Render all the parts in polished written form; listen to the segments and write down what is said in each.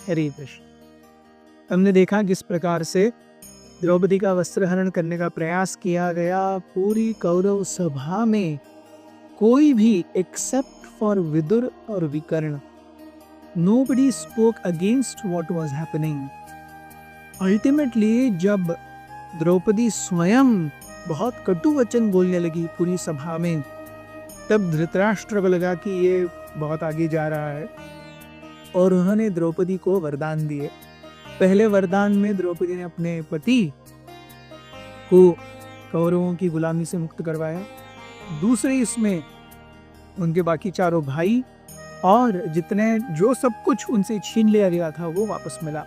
हरे कृष्ण। हमने देखा किस प्रकार से द्रौपदी का वस्त्रहरण करने का प्रयास किया गया। पूरी कौरव सभा में कोई भी एक्सेप्ट फॉर विदुर और विकर्ण, nobody spoke against what was happening. Ultimately जब द्रौपदी स्वयं बहुत कटु वचन बोलने लगी पूरी सभा में, तब धृतराष्ट्र को लगा कि ये बहुत आगे जा रहा है और उन्होंने द्रौपदी को वरदान दिए। पहले वरदान में द्रौपदी ने अपने पति को कौरवों की गुलामी से मुक्त करवाया। दूसरे इसमें उनके बाकी चारों भाई और जितने जो सब कुछ उनसे छीन लिया गया था वो वापस मिला।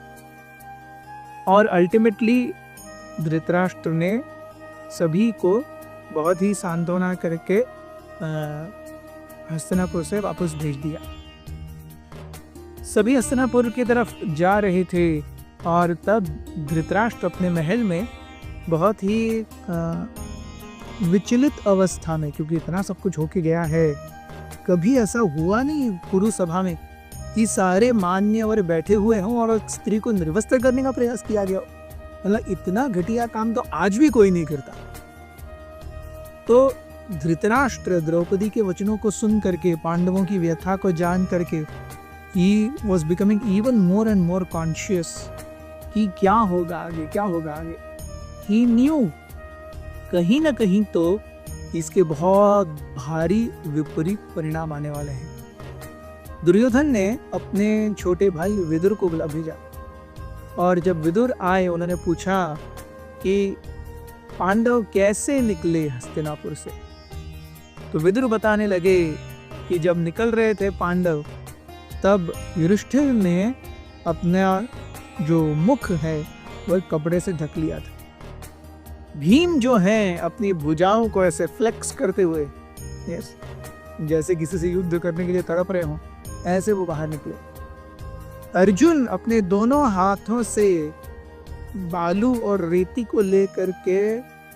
और अल्टीमेटली धृतराष्ट्र ने सभी को बहुत ही सांत्वना करके हस्तिनापुर से वापस भेज दिया। सभी हस्तिनापुर की तरफ जा रहे थे और तब धृतराष्ट्र अपने महल में बहुत ही विचलित अवस्था में, क्योंकि इतना सब कुछ होके गया है, कभी ऐसा हुआ नहीं कुरु सभा में कि सारे मान्यवर बैठे हुए हों और स्त्री को निर्वस्त्र करने का प्रयास किया गया। मतलब इतना घटिया काम तो आज भी कोई नहीं करता। तो धृतराष्ट्र द्रौपदी के वचनों को सुन करके, पांडवों की व्यथा को जान करके, he was becoming even more and more conscious कि क्या होगा आगे, क्या होगा आगे। He knew कहीं ना कहीं तो इसके बहुत भारी विपरीत परिणाम आने वाले हैं। दुर्योधन ने अपने छोटे भाई विदुर को बुला भेजा और जब विदुर आए उन्होंने पूछा कि पांडव कैसे निकले हस्तिनापुर से। तो विदुर बताने लगे कि जब निकल रहे थे पांडव, तब युधिष्ठिर ने अपना जो मुख है वह कपड़े से ढक लिया था। भीम जो है अपनी भुजाओं को ऐसे फ्लेक्स करते हुए, यस, जैसे किसी से युद्ध करने के लिए तड़प रहे हों, ऐसे वो बाहर निकले। अर्जुन अपने दोनों हाथों से बालू और रेती को लेकर के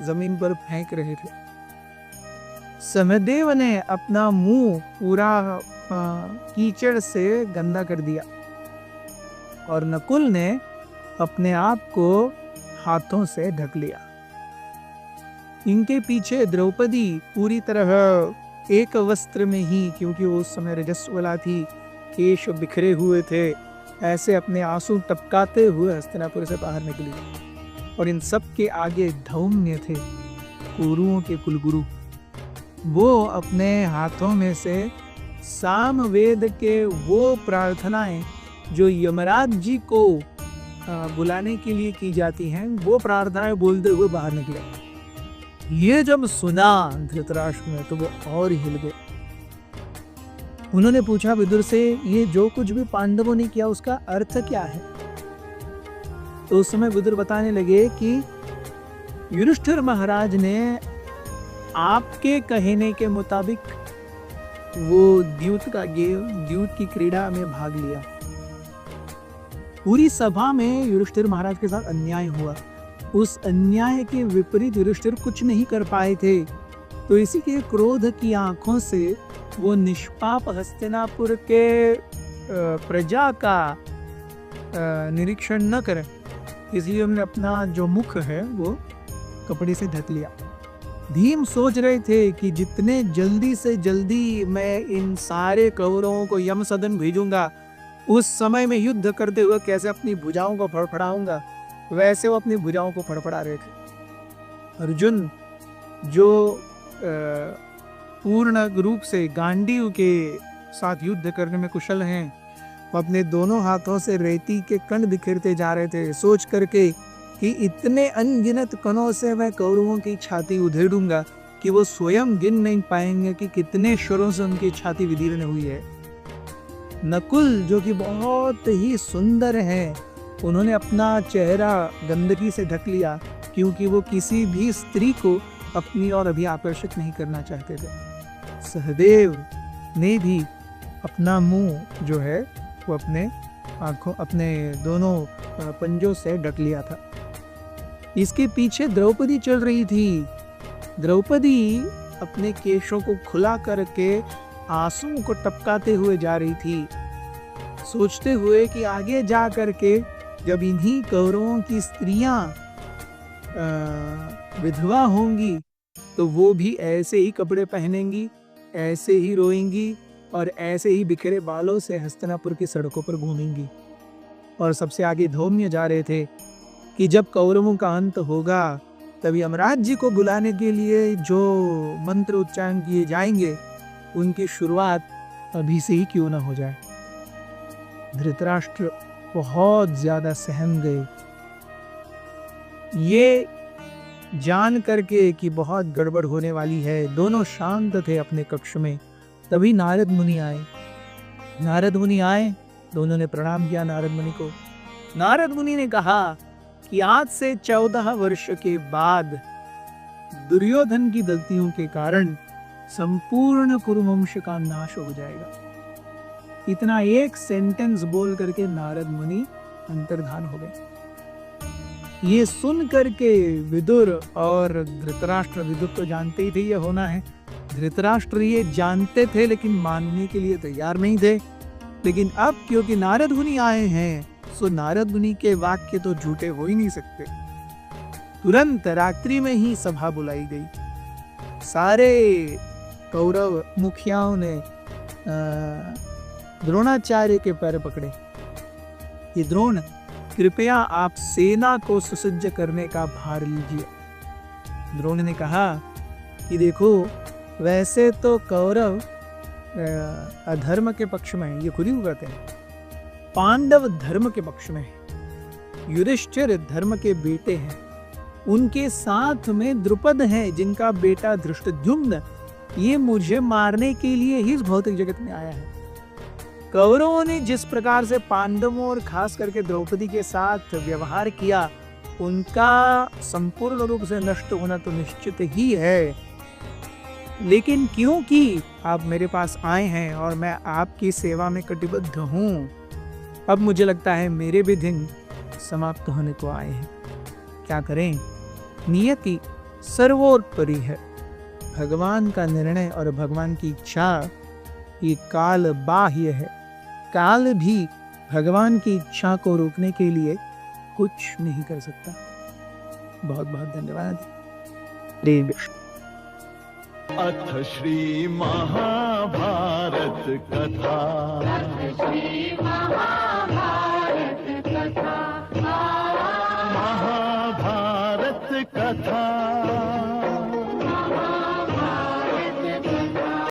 जमीन पर फेंक रहे थे। सहदेव ने अपना मुंह पूरा कीचड़ से गंदा कर दिया और नकुल ने अपने आप को हाथों से ढक लिया। इनके पीछे द्रौपदी पूरी तरह एक वस्त्र में ही, क्योंकि वो उस समय रजस्वला थी, केश बिखरे हुए थे, ऐसे अपने आंसू टपकाते हुए हस्तिनापुर से बाहर निकली। और इन सब के आगे धौम्य थे, कुरुओं के कुलगुरु। वो अपने हाथों में से सामवेद के वो प्रार्थनाएं जो यमराज जी को बुलाने के लिए की जाती हैं, वो प्रार्थनाएं बोलते हुए बाहर निकले। ये जब सुना धृतराष्ट्र ने तो वो और हिल गए। उन्होंने पूछा विदुर से, ये जो कुछ भी पांडवों ने किया उसका अर्थ क्या है? तो उस समय विदुर बताने लगे कि युधिष्ठिर महाराज ने आपके कहने के मुताबिक वो द्यूत की क्रीड़ा में भाग लिया। पूरी सभा में युधिष्ठिर महाराज के साथ अन्याय हुआ। उस अन्याय के विपरीत युधिष्ठिर कुछ नहीं कर पाए थे, तो इसी के क्रोध की आंखों से वो निष्पाप हस्तिनापुर के प्रजा का निरीक्षण न करें, इसलिए उन्होंने अपना जो मुख है वो कपड़े से ढक लिया। भीम सोच रहे थे कि जितने जल्दी से जल्दी मैं इन सारे कौरवों को यम सदन भेजूंगा, उस समय में युद्ध करते हुए कैसे अपनी भुजाओं को फड़फड़ाऊंगा, वैसे वो अपनी भुजाओं को फड़फड़ा रहे थे। अर्जुन जो पूर्ण रूप से गांडीव के साथ युद्ध करने में कुशल हैं, वो अपने दोनों हाथों से रेती के कण बिखेरते जा रहे थे, सोच करके कि इतने अनगिनत कणों से मैं कौरवों की छाती उधेड़ूंगा कि वो स्वयं गिन नहीं पाएंगे कि कितने शरों से उनकी छाती विदीर्ण हुई है। नकुल जो कि बहुत ही सुंदर हैं, उन्होंने अपना चेहरा गंदगी से ढक लिया, क्योंकि वो किसी भी स्त्री को अपनी ओर अभी आकर्षित नहीं करना चाहते थे। सहदेव ने भी अपना मुंह जो है वो अपने दोनों पंजों से ढक लिया था। इसके पीछे द्रौपदी चल रही थी। द्रौपदी अपने केशों को खुला करके आंसुओं को टपकाते हुए जा रही थी। सोचते हुए कि आगे जा करके जब इन्हीं कौरवों की स्त्रियां विधवा होंगी तो वो भी ऐसे ही कपड़े पहनेंगी, ऐसे ही रोएंगी और ऐसे ही बिखरे बालों से हस्तिनापुर की सड़कों पर घूमेंगी। और सबसे आगे धौम्य जा रहे थे कि जब कौरवों का अंत होगा तभी यमराज जी को बुलाने के लिए जो मंत्र उच्चारण किए जाएंगे उनकी शुरुआत अभी से ही क्यों ना हो जाए। धृतराष्ट्र बहुत ज्यादा सहम गए। ये जान करके कि बहुत गड़बड़ होने वाली है, दोनों शांत थे अपने कक्ष में। तभी नारद मुनि आए। दोनों ने प्रणाम किया नारद मुनि को। नारद मुनि ने कहा कि आज से 14 वर्ष के बाद दुर्योधन की गलतियों के कारण संपूर्ण कुरुवंश का नाश हो जाएगा। इतना एक सेंटेंस बोल करके नारद मुनि अंतर्धान हो गए। ये सुन करके विदुर और धृतराष्ट्र, विदुर तो जानते ही थे ये होना है, धृतराष्ट्र ये जानते थे लेकिन मानने के लिए तैयार नहीं थे। लेकिन अब क्योंकि नारद मुनि आए हैं सो नारद मुनि के वाक्य तो झूठे हो ही नहीं सकते। तुरंत रात्रि में ही सभा बुलाई गई। सारे कौरव मुखियाओं ने द्रोणाचार्य के पैर पकड़े कि द्रोण, कृपया आप सेना को सुसज्ज करने का भार लीजिए। द्रोण ने कहा कि देखो, वैसे तो कौरव अधर्म के पक्ष में है, ये खुद ही कहते हैं, पांडव धर्म के पक्ष में है, युधिष्ठिर धर्म के बेटे हैं, उनके साथ में द्रुपद है जिनका बेटा धृष्टद्युम्न, ये मुझे मारने के लिए ही इस भौतिक जगत में आया है। कौरवों ने जिस प्रकार से पांडवों और खास करके द्रौपदी के साथ व्यवहार किया, उनका संपूर्ण रूप से नष्ट होना तो निश्चित ही है। लेकिन क्योंकि आप मेरे पास आए हैं और मैं आपकी सेवा में कटिबद्ध हूं, अब मुझे लगता है मेरे भी दिन समाप्त होने को आए हैं। क्या करें, नियति सर्वोपरि है। भगवान का निर्णय और भगवान की इच्छा ये काल बाह्य है। काल भी भगवान की इच्छा को रोकने के लिए कुछ नहीं कर सकता। बहुत बहुत धन्यवाद। प्रेम। अथ श्री महाभारत कथा। महाभारत कथा